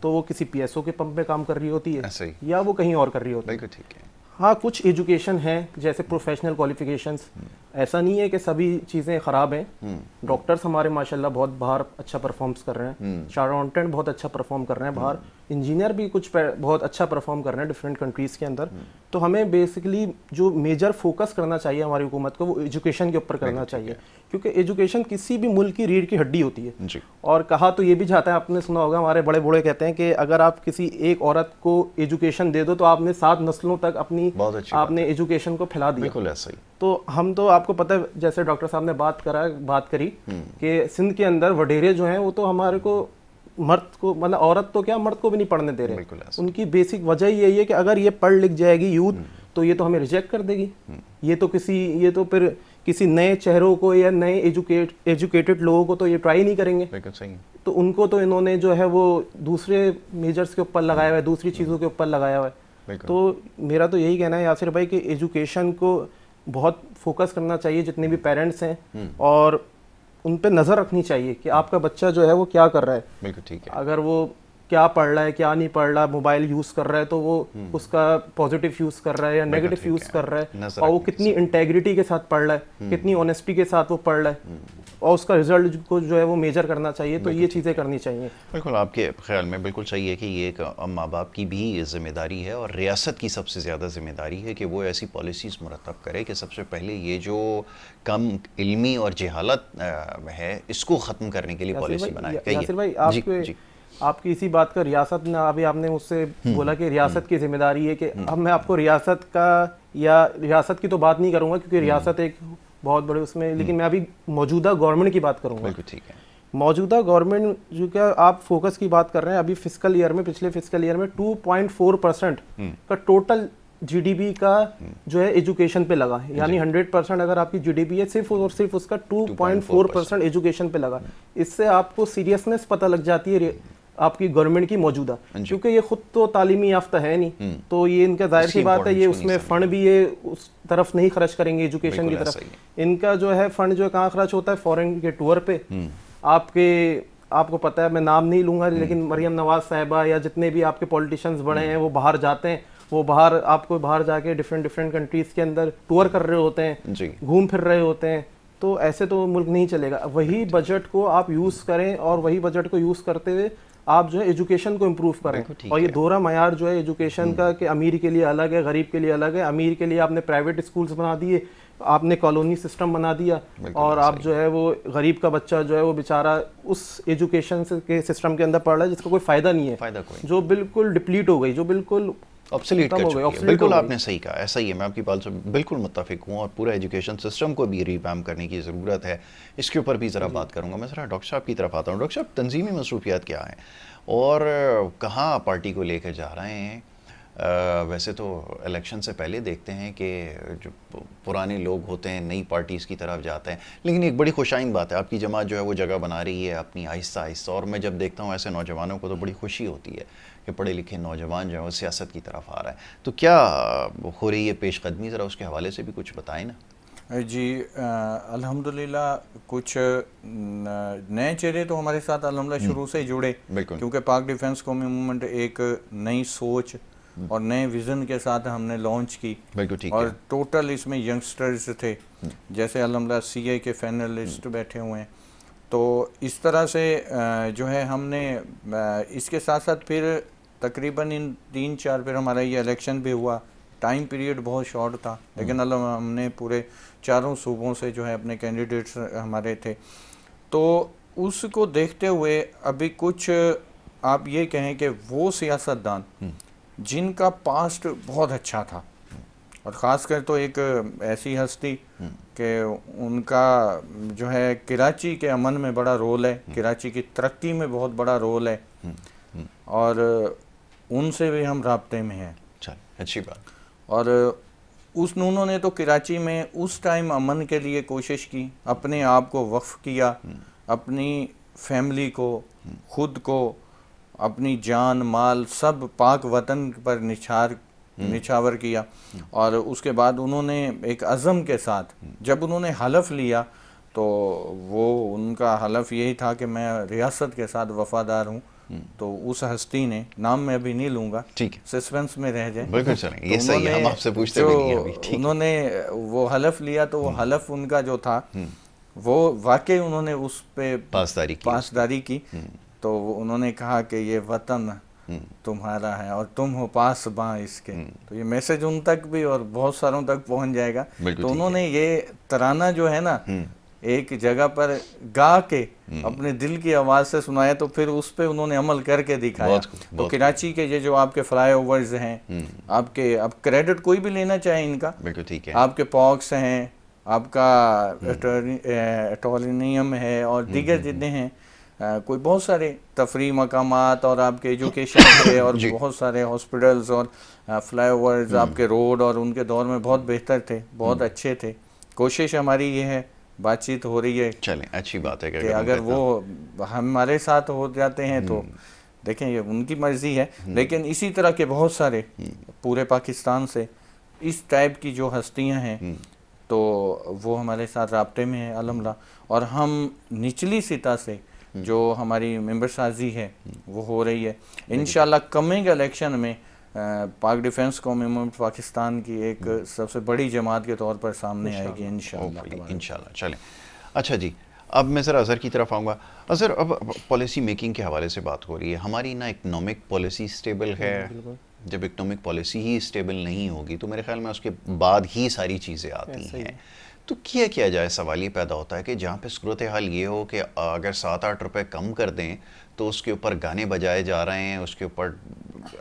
तो वो किसी पीएसओ के पंप पे काम कर रही होती है या वो कहीं और कर रही होती है। बिल्कुल ठीक है। हाँ, कुछ एजुकेशन है जैसे प्रोफेशनल क्वालिफिकेशंस, ऐसा नहीं है कि सभी चीज़ें ख़राब हैं। डॉक्टर्स हमारे माशाल्लाह बहुत बाहर अच्छा परफॉर्म्स कर रहे हैं, चार्टर्ड अकाउंटेंट बहुत अच्छा परफॉर्म कर रहे हैं बाहर, इंजीनियर भी कुछ बहुत अच्छा परफॉर्म कर रहे हैं डिफरेंट कंट्रीज़ के अंदर। तो हमें बेसिकली जो मेजर फोकस करना चाहिए हमारी हुकूमत को वो एजुकेशन के ऊपर करना चाहिए, क्योंकि एजुकेशन किसी भी मुल्क की रीढ़ की हड्डी होती है जी। और कहा तो ये भी जाता है, आपने सुना होगा हमारे बड़े बूढ़े कहते हैं कि अगर आप किसी एक औरत को एजुकेशन दे दो तो आपने 7 नस्लों तक अपनी आपने एजुकेशन को फैला दिया। बिल्कुल ऐसा ही। तो हम तो आपको पता है, जैसे डॉक्टर साहब ने बात करी कि सिंध के अंदर वडेरे जो हैं वो तो हमारे को मर्द को, मतलब औरत तो क्या मर्द को भी नहीं पढ़ने दे रहे। उनकी बेसिक वजह यही है कि अगर ये पढ़ लिख जाएगी यूथ तो ये तो हमें रिजेक्ट कर देगी। ये तो फिर किसी नए चेहरों को या नए एजुकेटेड लोगों को तो ये ट्राई नहीं करेंगे। तो उनको तो इन्होंने जो है वो दूसरे मेजर्स के ऊपर लगाया हुआ है, दूसरी चीज़ों के ऊपर लगाया हुआ है। तो मेरा तो यही कहना है यासिर भाई कि एजुकेशन को बहुत फोकस करना चाहिए जितने भी पेरेंट्स हैं, और उन पे नज़र रखनी चाहिए कि आपका बच्चा जो है वो क्या कर रहा है। बिल्कुल ठीक है। अगर वो क्या पढ़ रहा है, क्या नहीं पढ़ रहा, मोबाइल यूज़ कर रहा है तो वो उसका पॉजिटिव यूज़ कर रहा है या नेगेटिव यूज़ कर रहा है, और वो कितनी इंटेग्रिटी के साथ पढ़ रहा है, कितनी ऑनेस्टी के साथ वो पढ़ रहा है, और उसका रिजल्ट को जो है वो मेजर करना चाहिए। तो ये चीज़ें करनी चाहिए। बिल्कुल आपके ख्याल में बिल्कुल सही है कि ये एक माँ बाप की भी जिम्मेदारी है, और रियासत की सबसे ज़्यादा जिम्मेदारी है कि वो ऐसी पॉलिसीज़ मुरतब करे कि सबसे पहले ये जो कम इल्मी और जहालत है इसको ख़त्म करने के लिए पॉलिसी बनाए। यासिर भाई, आपकी इसी बात का रियासत ने, अभी आपने मुझसे बोला कि रियासत की जिम्मेदारी है कि अब मैं आपको रियासत का या रियासत की तो बात नहीं करूंगा क्योंकि रियासत एक बहुत बड़े उसमें, लेकिन मैं अभी मौजूदा गवर्नमेंट की बात करूंगा। ठीक है। मौजूदा गवर्नमेंट जो क्या आप फोकस की बात कर रहे हैं, अभी फिस्कल ईयर में, पिछले फिस्कल ईयर में 2.4% का टोटल जीडीपी का जो है एजुकेशन पे लगा है, यानी 100% अगर आपकी जीडीपी है सिर्फ और सिर्फ उसका 2.4% एजुकेशन पे लगा। इससे आपको सीरियसनेस पता लग जाती है आपकी गवर्नमेंट की मौजूदा, क्योंकि ये खुद तो तालीमी याफ्ता है नहीं, तो ये इनका जाहिर सी बात है ये उसमें फंड भी ये उस तरफ नहीं खर्च करेंगे एजुकेशन की तरफ। इनका जो है फंड जो है कहाँ खर्च होता है, फॉरेन के टूर पे। आपको पता है, मैं नाम नहीं लूंगा, लेकिन मरियम नवाज साहिबा या जितने भी आपके पॉलिटिशियंस बड़े हैं वो बाहर जाते हैं, वो बाहर जाके डिफरेंट कंट्रीज के अंदर टूर कर रहे होते हैं, घूम फिर रहे होते हैं। तो ऐसे तो मुल्क नहीं चलेगा। वही बजट को आप यूज करें और वही बजट को यूज करते हुए आप जो है एजुकेशन को इम्प्रूव करें। और ये दोहरा मयार जो है एजुकेशन का कि अमीर के लिए अलग है, गरीब के लिए अलग है। अमीर के लिए आपने प्राइवेट स्कूल्स बना दिए, आपने कॉलोनी सिस्टम बना दिया, और आप जो है वो गरीब का बच्चा जो है वो बेचारा उस एजुकेशन के सिस्टम के अंदर पढ़ रहा है जिसका कोई फायदा नहीं है, जो बिल्कुल डिप्लीट हो गई, जो बिल्कुल ऑब्सोलीट कर चुकी है। बिल्कुल आपने सही कहा, ऐसा ही है। मैं आपकी बात से बिल्कुल मुत्तफिक हूँ, और पूरा एजुकेशन सिस्टम को भी रिवैम्प करने की ज़रूरत है। इसके ऊपर भी ज़रा बात करूँगा। मैं ज़रा डॉक्टर साहब की तरफ आता हूँ। डॉक्टर साहब, तंजीमी मसरूफियात क्या हैं और कहाँ पार्टी को लेकर जा रहे हैं? वैसे तो इलेक्शन से पहले देखते हैं कि जो पुराने लोग होते हैं नई पार्टीज़ की तरफ जाते हैं, लेकिन एक बड़ी खुशाइन बात है, आपकी जमात जो है वो जगह बना रही है अपनी आहिस्ता आहिस्ता। और मैं जब देखता हूँ ऐसे नौजवानों को तो बड़ी खुशी होती है कि पढ़े लिखे नौजवान जो है वो सियासत की तरफ आ रहा है। तो क्या हो रही है पेशकदमी, ज़रा उसके हवाले से भी कुछ बताएं ना। जी, अल्हम्दुलिल्लाह कुछ नए चेहरे तो हमारे साथ अल्हम्दुलिल्लाह शुरू से ही जुड़े, क्योंकि पाक डिफेंस कौमी मूवमेंट एक नई सोच और नए विज़न के साथ हमने लॉन्च की, और टोटल इसमें यंगस्टर्स थे, जैसे अल्हम्दुलिल्लाह सीए के फाइनलिस्ट बैठे हुए हैं। तो इस तरह से जो है हमने इसके साथ साथ फिर तकरीबन इन 3-4 फिर हमारा ये इलेक्शन भी हुआ। टाइम पीरियड बहुत शॉर्ट था, लेकिन हमने पूरे चारों सूबों से जो है अपने कैंडिडेट्स हमारे थे। तो उसको देखते हुए अभी कुछ आप ये कहें कि वो सियासतदान जिनका पास्ट बहुत अच्छा था, और ख़ासकर तो एक ऐसी हस्ती कि उनका जो है कराची के अमन में बड़ा रोल है, कराची की तरक्की में बहुत बड़ा रोल है, और उनसे भी हम राब्ते में हैं। अच्छी बात। और उन्होंने तो कराची में उस टाइम अमन के लिए कोशिश की, अपने आप को वक्फ किया, अपनी फैमिली को, खुद को, अपनी जान माल सब पाक वतन पर निछावर किया। और उसके बाद उन्होंने एक अज़म के साथ जब उन्होंने हलफ लिया, तो वो उनका हलफ यही था कि मैं रियासत के साथ वफादार हूँ। तो उस हस्ती ने, नाम मैं अभी नहीं लूँगा, ठीक सस्पेंस में रह जाए, बिल्कुल चलेंगे, ये सही है, हम आपसे पूछते भी नहीं अभी, ठीक। उन्होंने वो हलफ लिया, तो वो हलफ उनका जो था वो वाकई उन्होंने उस पे पासदारी की। तो उन्होंने कहा कि ये वतन तुम्हारा है और तुम हो पासबां इसके। तो ये मैसेज उन तक भी और बहुत सारों तक पहुंच जाएगा। तो उन्होंने ये तराना जो है ना एक जगह पर गा के अपने दिल की आवाज़ से सुनाया, तो फिर उस पे उन्होंने अमल करके दिखाया। तो कराची के ये जो आपके फ्लाईओवर्स हैं, आपके अब क्रेडिट कोई भी लेना चाहे इनका, ठीक है, आपके पॉक्स हैं, आपका एटोलिनियम है, और दीगर जितने हैं कोई बहुत सारे तफरी मकामात, और आपके एजुकेशन के और बहुत सारे हॉस्पिटल्स और फ्लाईओवर्स, आपके रोड और उनके दौर में बहुत बेहतर थे, बहुत अच्छे थे। कोशिश हमारी ये है, बातचीत हो रही है, चलें, अच्छी बात है कि अगर वो हमारे साथ हो जाते हैं तो देखें ये उनकी मर्जी है, लेकिन इसी तरह के बहुत सारे पूरे पाकिस्तान से इस टाइप की जो हस्तियां हैं, तो वो हमारे साथ राब्ते में है अल्हम्दुलिल्लाह। और हम निचली सतह से जो हमारी मेंबर साजी है वो हो रही है। इंशाल्लाह कमिंग इलेक्शन में पाक डिफेंस कौमी मूवमेंट पाकिस्तान की एक सबसे बड़ी जमात के तौर पर सामने आएगी इंशाल्लाह। चलें, अच्छा जी, अब मैं ज़रा अज़हर की तरफ आऊँगा। अज़हर, अब पॉलिसी मेकिंग के हवाले से बात हो रही है, हमारी ना इकनॉमिक पॉलिसी स्टेबल है। जब इकनॉमिक पॉलिसी ही स्टेबल नहीं होगी तो मेरे ख्याल में उसके बाद ही सारी चीज़ें आती हैं। तो किया जाए, सवाल ये पैदा होता है कि जहाँ पे सूरत हाल ये हो कि अगर 7-8 रुपए कम कर दें तो उसके ऊपर गाने बजाए जा रहे हैं, उसके ऊपर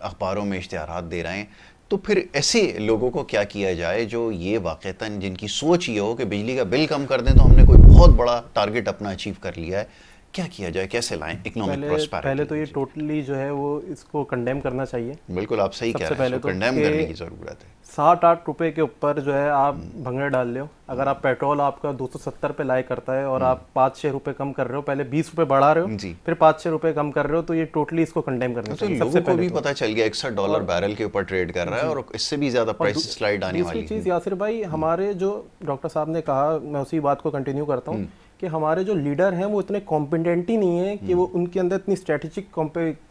अखबारों में इश्तिहारात दे रहे हैं, तो फिर ऐसे लोगों को क्या किया जाए जो ये वाक़तन जिनकी सोच ये हो कि बिजली का बिल कम कर दें तो हमने कोई बहुत बड़ा टारगेट अपना अचीव कर लिया है। क्या किया जाए, कैसे लाएं इकोनॉमिक प्रॉस्पेरिटी? पहले तो ये टोटली जो है वो इसको कंडेम करना चाहिए। बिल्कुल आप सही कह रहे हैं, इसको कंडेम करने की ज़रूरत है। 7-8 रुपए के ऊपर जो है आप भंगड़े डाल रहे हो। अगर आप पेट्रोल आपका 270 पे लाए करता है और आप 5-6 रुपए कम कर रहे हो, पहले 20 रुपए बढ़ा रहे हो, फिर 5-6 रुपए कम कर रहे हो, तो ये टोटली इसको कंडेम करना चाहिए। लोगों को भी पता चल गया $61 बैरल के ऊपर ट्रेड कर रहा है और इससे भी ज्यादा प्राइस स्लाइड आने वाली है। दूसरी चीज यासिर भाई, हमारे जो डॉक्टर साहब ने कहा, मैं उसी बात को कंटिन्यू करता हूँ कि हमारे जो लीडर हैं वो इतने कॉम्पिटेंट ही नहीं है कि वो, उनके अंदर इतनी स्ट्रेटेजिक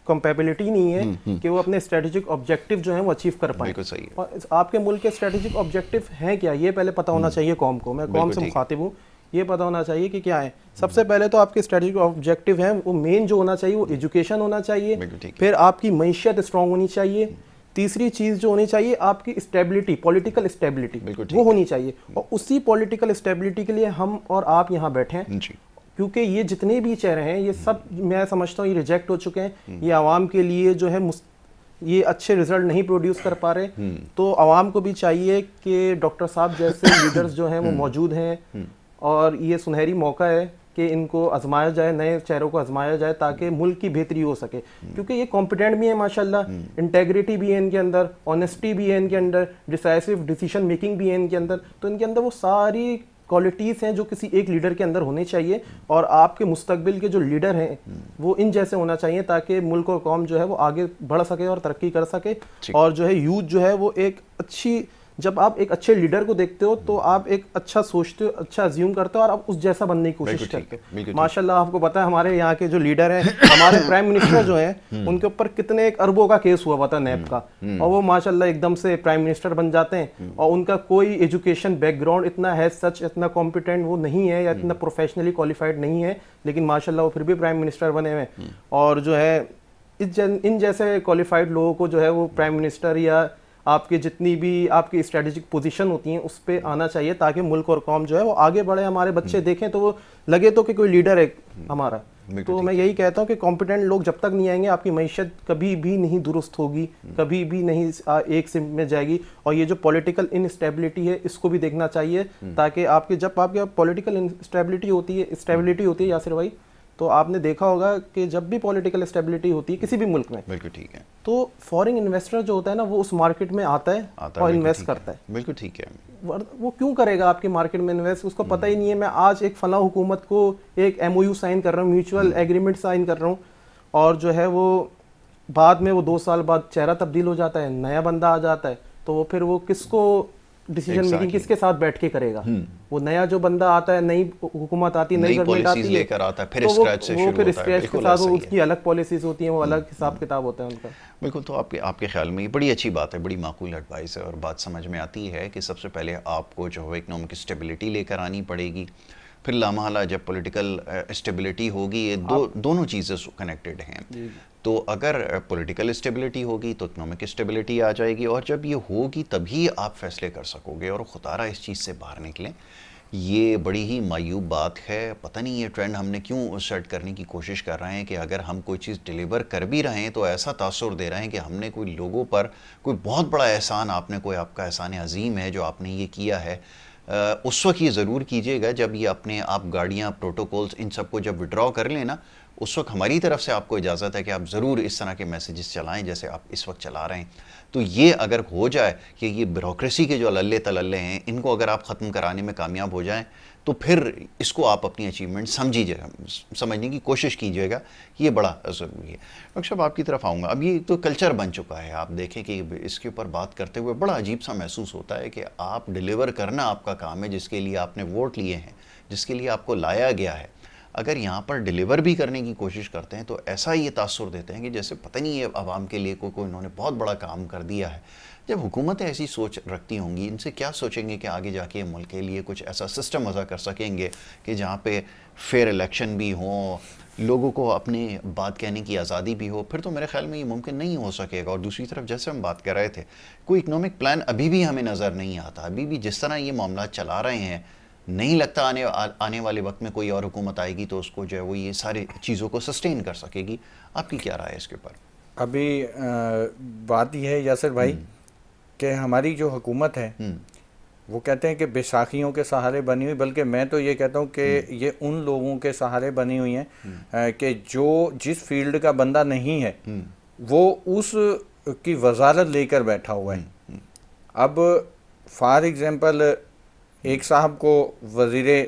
कंपेबिलिटी नहीं है कि वो अपने स्ट्रेटेजिक ऑब्जेक्टिव जो है वो अचीव कर पाए। बिल्कुल सही है। और आपके मुल्क के स्ट्रेटेजिक ऑब्जेक्टिव हैं क्या, ये पहले पता होना चाहिए कौम को। मैं कौम से मुखातिब हूँ, ये पता होना चाहिए कि क्या है। सबसे पहले तो आपके स्ट्रेटेजिक ऑब्जेक्टिव हैं, वो मेन जो होना चाहिए वो एजुकेशन होना चाहिए, फिर आपकी मईशत स्ट्रांग होनी चाहिए, तीसरी चीज जो होनी चाहिए आपकी स्टेबिलिटी, पॉलिटिकल स्टेबिलिटी वो होनी चाहिए। और उसी पॉलिटिकल स्टेबिलिटी के लिए हम और आप यहाँ बैठे हैं, क्योंकि ये जितने भी चेहरे हैं ये सब मैं समझता हूँ ये रिजेक्ट हो चुके हैं। ये आवाम के लिए जो है ये अच्छे रिजल्ट नहीं प्रोड्यूस कर पा रहे। तो आवाम को भी चाहिए कि डॉक्टर साहब जैसे लीडर्स जो हैं वो मौजूद हैं और ये सुनहरी मौका है कि इनको आजमाया जाए, नए चेहरों को आजमाया जाए ताकि मुल्क की बेहतरी हो सके। क्योंकि ये कॉम्पिटेंट भी है माशाल्लाह, इंटेग्रिटी भी है इनके अंदर, ऑनेस्टी भी है इनके अंदर, डिसाइसिव डिसीजन मेकिंग भी है इनके अंदर। तो इनके अंदर वो सारी क्वालिटीज़ हैं जो किसी एक लीडर के अंदर होने चाहिए। और आपके मुस्तकबिल के जो लीडर हैं वो इन जैसे होना चाहिए ताकि मुल्क और कौम जो है वो आगे बढ़ सके और तरक्की कर सके। और जो है यूथ जो है वो एक अच्छी, जब आप एक अच्छे लीडर को देखते हो तो आप एक अच्छा सोचते हो, अच्छा अज्यूम करते हो और आप उस जैसा बनने की कोशिश करते हो। माशाल्लाह आपको पता है हमारे यहाँ के जो लीडर हैं, हमारे प्राइम मिनिस्टर जो हैं, उनके ऊपर कितने एक अरबों का केस हुआ पता नैब का, और वो माशाल्लाह एकदम से प्राइम मिनिस्टर बन जाते हैं। और उनका कोई एजुकेशन बैकग्राउंड इतना है सच, इतना कॉम्पिटेंट वो नहीं है या इतना प्रोफेशनली क्वालिफाइड नहीं है, लेकिन माशाल्लाह वो फिर भी प्राइम मिनिस्टर बने हुए। और जो है इन जैसे क्वालिफाइड लोगों को जो है वो प्राइम मिनिस्टर या आपके जितनी भी आपकी स्ट्रेटेजिक पोजीशन होती हैं उस पे आना चाहिए ताकि मुल्क और कौम जो है वो आगे बढ़े। हमारे बच्चे देखें तो वो लगे तो कि कोई लीडर है हमारा। तो मैं यही कहता हूँ कि कॉम्पिटेंट लोग जब तक नहीं आएंगे आपकी मईशत कभी भी नहीं दुरुस्त होगी, कभी भी नहीं एक सिम में जाएगी। और ये जो पॉलिटिकल इनस्टेबिलिटी है इसको भी देखना चाहिए ताकि आपके जब आपके पॉलिटिकल स्टेबिलिटी होती है यासिर भाई, तो आपने देखा होगा कि जब भी पॉलिटिकल स्टेबिलिटी होती है किसी भी मुल्क में, बिल्कुल ठीक है, तो फॉरेन इन्वेस्टर जो होता है ना वो उस मार्केट में आता है और इन्वेस्ट करता है। बिल्कुल ठीक है। वो क्यों करेगा आपकी मार्केट में इन्वेस्ट, उसको पता ही नहीं है मैं आज एक फला हुकूमत को एक MOU साइन कर रहा हूँ, म्यूचुअल एग्रीमेंट साइन कर रहा हूँ, और जो है वो बाद में वो 2 साल बाद चेहरा तब्दील हो जाता है, नया बंदा आ जाता है, तो वो फिर वो किसको डिसीजन मेकिंग किसके साथ बैठ के करेगा। वो नया जो बंदा आता है, नई हुकूमत आती है, नई गवर्नमेंट आती है, लेकर आता है, फिर तो स्क्रैच से शुरू होता है। फिर स्क्रैच के साथ उसकी अलग पॉलिसीज होती हैं, वो अलग हिसाब किताब होता है उनका। बिल्कुल। तो आपके ख्याल में ये बड़ी अच्छी बात है, बड़ी माकूल एडवाइस है और बात समझ में आती है कि सबसे पहले आपको जो है इकोनॉमिक स्टेबिलिटी लेकर आनी पड़ेगी, फिर लामहला जब पॉलिटिकल स्टेबिलिटी होगी, ये दोनों चीज़ें कनेक्टेड हैं। तो अगर पॉलिटिकल स्टेबिलिटी होगी तो इकोनॉमिक स्टेबिलिटी आ जाएगी, और जब ये होगी तभी आप फैसले कर सकोगे और खुदारा इस चीज़ से बाहर निकलें। ये बड़ी ही मायूब बात है। पता नहीं ये ट्रेंड हमने क्यों सेट करने की कोशिश कर रहे हैं कि अगर हम कोई चीज़ डिलीवर कर भी रहे हैं तो ऐसा तासुर दे रहे हैं कि हमने कोई लोगों पर कोई बहुत बड़ा एहसान, कोई आपका एहसान अजीम है जो आपने ये किया है। उस वक्त ये ज़रूर कीजिएगा जब ये अपने आप गाड़ियाँ, प्रोटोकॉल्स, इन सबको जब विड्रॉ कर लेना, उस वक्त हमारी तरफ से आपको इजाज़त है कि आप ज़रूर इस तरह के मैसेजेस चलाएं जैसे आप इस वक्त चला रहे हैं। तो ये अगर हो जाए कि ये ब्यूरोक्रेसी के जो अल्ले तलल्ले हैं इनको अगर आप ख़त्म कराने में कामयाब हो जाएं तो फिर इसको आप अपनी अचीवमेंट समझने की कोशिश कीजिएगा, ये बड़ा ज़रूरी है। डॉक्टर साहब आपकी तरफ आऊँगा। अब ये तो कल्चर बन चुका है, आप देखें कि इसके ऊपर बात करते हुए बड़ा अजीब सा महसूस होता है कि आप डिलीवर करना आपका काम है, जिसके लिए आपने वोट लिए हैं, जिसके लिए आपको लाया गया है। अगर यहाँ पर डिलीवर भी करने की कोशिश करते हैं तो ऐसा ये तासुर देते हैं कि जैसे पता नहीं है आवाम के लिए कोई इन्होंने बहुत बड़ा काम कर दिया है। जब हुकूमतें ऐसी सोच रखती होंगी, इनसे क्या सोचेंगे कि आगे जाके मुल्क के लिए कुछ ऐसा सिस्टम वज़ा कर सकेंगे कि जहाँ पे फेयर इलेक्शन भी हों, लोगों को अपनी बात कहने की आज़ादी भी हो, फिर तो मेरे ख्याल में ये मुमकिन नहीं हो सकेगा। और दूसरी तरफ जैसे हम बात कर रहे थे, कोई इकनॉमिक प्लान अभी भी हमें नज़र नहीं आता। अभी भी जिस तरह ये मामला चला रहे हैं, नहीं लगता आने वाले वक्त में कोई और हुकूमत आएगी तो उसको जो है वो ये सारी चीज़ों को सस्टेन कर सकेगी। आपकी क्या राय है इसके ऊपर? अभी बात यह है यासिर भाई कि हमारी जो हुकूमत है वो कहते हैं कि बैसाखियों के सहारे बनी हुई, बल्कि मैं तो ये कहता हूँ कि ये उन लोगों के सहारे बनी हुई हैं कि जो जिस फील्ड का बंदा नहीं है वो उस की वजारत लेकर बैठा हुआ है। अब फॉर एग्जांपल एक साहब को वजीरे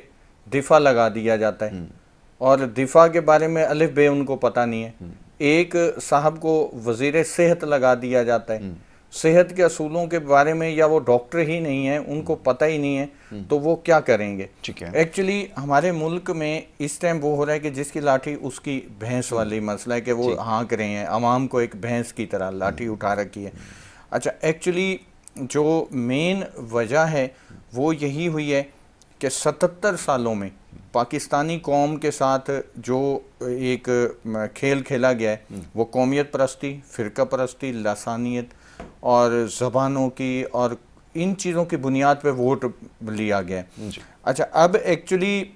दिफा लगा दिया जाता है और दिफा के बारे में अलिफ बे उनको पता नहीं है। एक साहब को वजीर सेहत लगा दिया जाता है, सेहत के असूलों के बारे में या वो डॉक्टर ही नहीं है, उनको पता ही नहीं है, तो वो क्या करेंगे। एक्चुअली हमारे मुल्क में इस टाइम वो हो रहा है कि जिसकी लाठी उसकी भैंस वाली मसला है कि वो हाँक रहे हैं, अवाम को एक भैंस की तरह लाठी उठा रखी है। अच्छा, एक्चुअली जो मेन वजह है वो यही हुई है कि 77 सालों में पाकिस्तानी कौम के साथ जो एक खेल खेला गया है वो कौमियत परस्ती, फ़िरका परस्ती, लसानियत और ज़बानों की और इन चीज़ों की बुनियाद पे वोट लिया गया है। अच्छा, अब एक्चुअली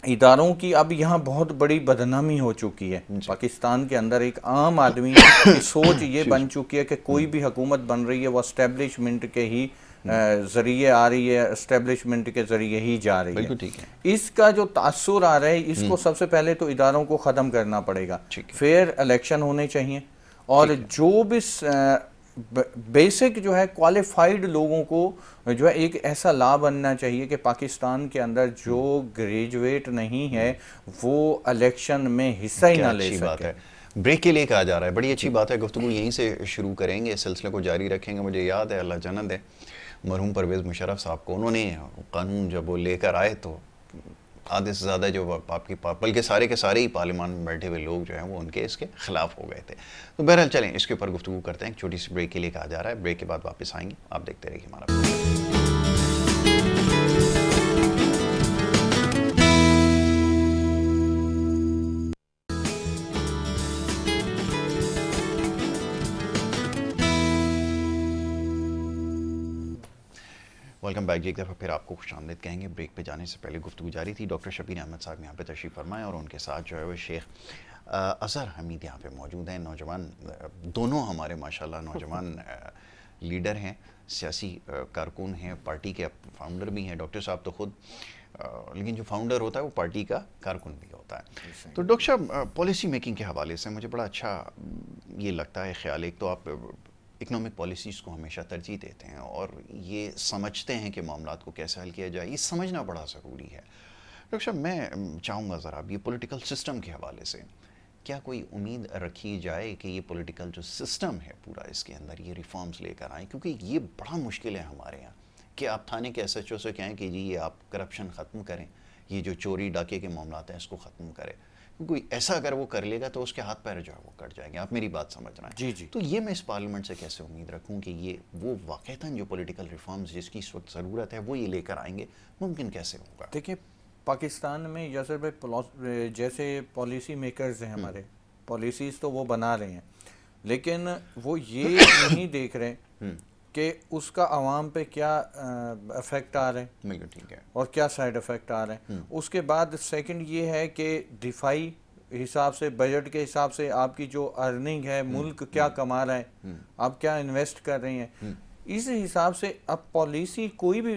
इदारों की अब यहाँ बहुत बड़ी बदनामी हो चुकी है। पाकिस्तान के अंदर एक आम आदमी की सोच ये बन चुकी है कि कोई भी हुकूमत बन रही है वो एस्टेब्लिशमेंट के ही जरिए आ रही है, एस्टेब्लिशमेंट के जरिए ही जा रही है। ठीक है। इसका जो तासुर आ रहा है इसको सबसे पहले तो इदारों को ख़त्म करना पड़ेगा। फेयर इलेक्शन होने चाहिए और जो भी बेसिक जो है क्वालिफाइड लोगों को जो है एक ऐसा लाभ बनना चाहिए कि पाकिस्तान के अंदर जो ग्रेजुएट नहीं है वो इलेक्शन में हिस्सा ही ना ले सके। ब्रेक के लिए कहा जा रहा है, बड़ी अच्छी बात है। गुफ्तगू यहीं से शुरू करेंगे, इस सिलसिले को जारी रखेंगे। मुझे याद है, अल्लाह जन्नत दे, मरहूम परवेज़ मुशर्रफ साहब को, उन्होंने कानून जब वो लेकर आए तो आधे से ज़्यादा जो आपकी बल्कि सारे के सारे ही पार्लियामान में बैठे हुए लोग जो हैं वो उनके इसके ख़िलाफ़ हो गए थे। तो बहरहाल चलें इसके ऊपर गुफ्तगू करते हैं। एक छोटी सी ब्रेक के लिए कहा जा रहा है, ब्रेक के बाद वापस आएंगे, आप देखते रहिए हमारा। वेलकम बैक जी। एक दफ़ा फिर आपको खुशामदीद कहेंगे। ब्रेक पे जाने से पहले गुफ्तगू जारी थी। डॉक्टर शबीर अहमद साहब यहाँ पे तशरीफ़ फरमाएँ और उनके साथ जो है वो शेख अज़हर हमीद यहाँ पे मौजूद हैं। नौजवान दोनों हमारे माशाल्लाह नौजवान लीडर हैं, सियासी कारकुन हैं, पार्टी के फाउंडर भी हैं। डॉक्टर साहब तो ख़ुद लेकिन जो फाउंडर होता है वो पार्टी का कारकुन भी होता है। तो डॉक्टर साहब, पॉलिसी मेकिंग के हवाले से मुझे बड़ा अच्छा ये लगता है ख्याल। एक तो आप इकनॉमिक पॉलिसीज़ को हमेशा तरजीह देते हैं और ये समझते हैं कि मामलात को कैसे हल किया जाए, ये समझना बड़ा ज़रूरी है। डॉक्टर साहब, मैं चाहूँगा ज़रा ये पॉलिटिकल सिस्टम के हवाले से क्या कोई उम्मीद रखी जाए कि ये पॉलिटिकल जो सिस्टम है पूरा, इसके अंदर ये रिफॉर्म्स लेकर आएँ, क्योंकि ये बड़ा मुश्किल है हमारे यहाँ कि आप थाने के SHO से कहें कि जी ये आप करप्शन ख़त्म करें, ये जो चोरी डाके के मामलात हैं इसको ख़त्म करें। कोई ऐसा अगर वो कर लेगा तो उसके हाथ पैर जो है वो कट जाएंगे। आप मेरी बात समझ रहे हैं? जी जी। तो ये मैं इस पार्लियामेंट से कैसे उम्मीद रखूं कि ये वो वाक़तन जो पॉलिटिकल रिफॉर्म्स जिसकी इस वक्त ज़रूरत है वो ये लेकर आएंगे, मुमकिन कैसे होगा? देखिए, पाकिस्तान में यासर भाई जैसे पॉलिसी मेकर्स हैं हमारे, पॉलिसीज़ तो वो बना रहे हैं, लेकिन वो ये नहीं देख रहे कि उसका आवाम पे क्या इफ़ेक्ट आ रहा है। बिल्कुल ठीक है। और क्या साइड इफ़ेक्ट आ रहे हैं। उसके बाद सेकंड ये है कि दिफाई हिसाब से, बजट के हिसाब से आपकी जो अर्निंग है, मुल्क क्या कमा रहा है, आप क्या इन्वेस्ट कर रहे हैं, इस हिसाब से अब पॉलिसी कोई भी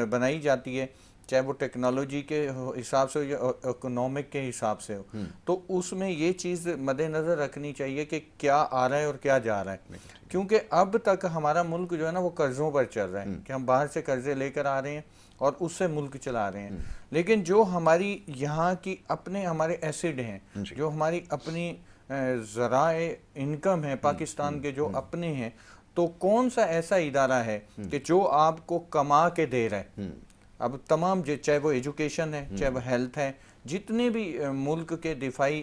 बनाई जाती है, चाहे वो टेक्नोलॉजी के हिसाब से हो या इकोनॉमिक के हिसाब से हो, तो उसमें ये चीज़ मद्देनज़र रखनी चाहिए कि क्या आ रहा है और क्या जा रहा है। क्योंकि अब तक हमारा मुल्क जो है ना वो कर्ज़ों पर चल रहा है कि हम बाहर से कर्ज़े लेकर आ रहे हैं और उससे मुल्क चला रहे हैं। लेकिन जो हमारी यहाँ की अपने हमारे एसिड हैं, जो हमारी अपनी ज़राए इनकम है पाकिस्तान के, जो अपने हैं, तो कौन सा ऐसा इदारा है कि जो आपको कमा के दे रहा है। अब तमाम चाहे वो एजुकेशन है, चाहे वो हेल्थ है, जितने भी मुल्क के दिफाई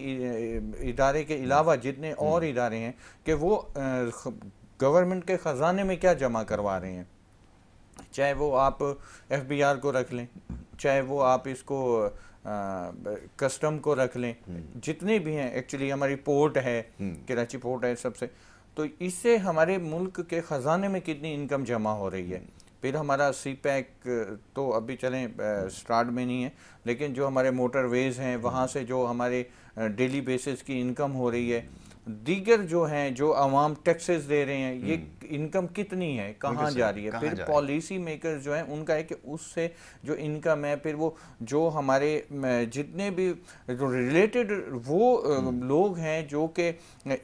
इदारे के अलावा जितने और इदारे हैं कि वो गवर्नमेंट के ख़जाने में क्या जमा करवा रहे हैं, चाहे वो आप FBR को रख लें, चाहे वो आप इसको कस्टम को रख लें, जितने भी हैं, एक्चुअली हमारी पोर्ट है, कराची पोर्ट है सबसे, तो इससे हमारे मुल्क के ख़जाने में कितनी इनकम जमा हो रही है। फिर हमारा CPEC तो अभी चलें स्टार्ट में नहीं है, लेकिन जो हमारे मोटरवेज़ हैं वहाँ से जो हमारे डेली बेसिस की इनकम हो रही है, दीगर जो हैं जो आवाम टैक्सेस दे रहे हैं, ये इनकम कितनी है, कहाँ जा रही है। फिर पॉलिसी मेकर्स जो हैं उनका है कि उससे जो इनकम है, फिर वो जो हमारे जितने भी जो रिलेटेड वो लोग हैं जो कि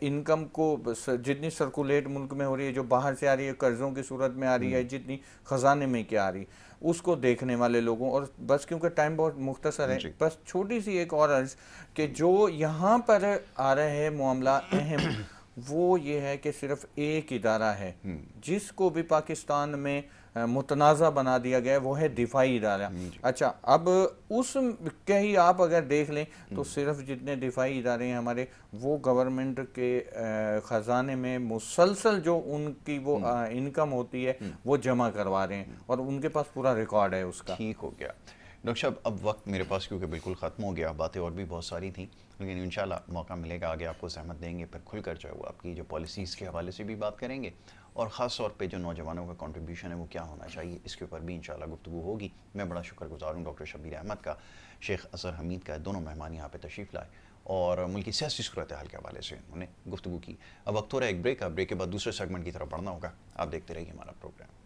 इनकम को जितनी सर्कुलेट मुल्क में हो रही है, जो बाहर से आ रही है कर्ज़ों की सूरत में आ रही है, जितनी ख़जाने में क्या आ रही, उसको देखने वाले लोगों। और बस क्योंकि टाइम बहुत मुख्तसर है, बस छोटी सी एक और अर्ज कि जो यहाँ पर आ रहे हैं मामला अहम वो ये है कि सिर्फ एक इदारा है जिसको भी पाकिस्तान में मुतनाज़ा बना दिया गया है, वो है दिफाई इदारा। अच्छा, अब उस के ही आप अगर देख लें तो सिर्फ जितने दिफाई इदारे हैं हमारे, वो गवर्नमेंट के ख़जाने में मुसलसल जो उनकी वो इनकम होती है वो जमा करवा रहे हैं और उनके पास पूरा रिकॉर्ड है उसका। ठीक हो गया डॉक्टर साहब, अब वक्त मेरे पास क्योंकि बिल्कुल ख़त्म हो गया, बातें और भी बहुत सारी थी, लेकिन इंशाल्लाह मौका मिलेगा आगे आपको सहमत देंगे, फिर खुलकर जो है वो आपकी जो पॉलिसीज़ के हवाले से भी बात करेंगे और ख़ास तौर पे जो नौजवानों का कंट्रीब्यूशन है वो क्या होना चाहिए, इसके ऊपर भी इंशाल्लाह गुफ्तगू होगी। मैं बड़ा शुक्रगुज़ार हूँ डॉक्टर शब्बीर अहमद का, शेख अज़हर हमीद का, दोनों मेहमान यहाँ पे तशरीफ़ लाए और मुल्क की सियासी सूरत हाल के हवाले से उन्होंने गुफ्तगू की। अब वक्त हो रहा है एक ब्रेक का, ब्रेक के बाद दूसरे सेगमेंट की तरफ बढ़ना होगा। आप देखते रहिए हमारा प्रोग्राम।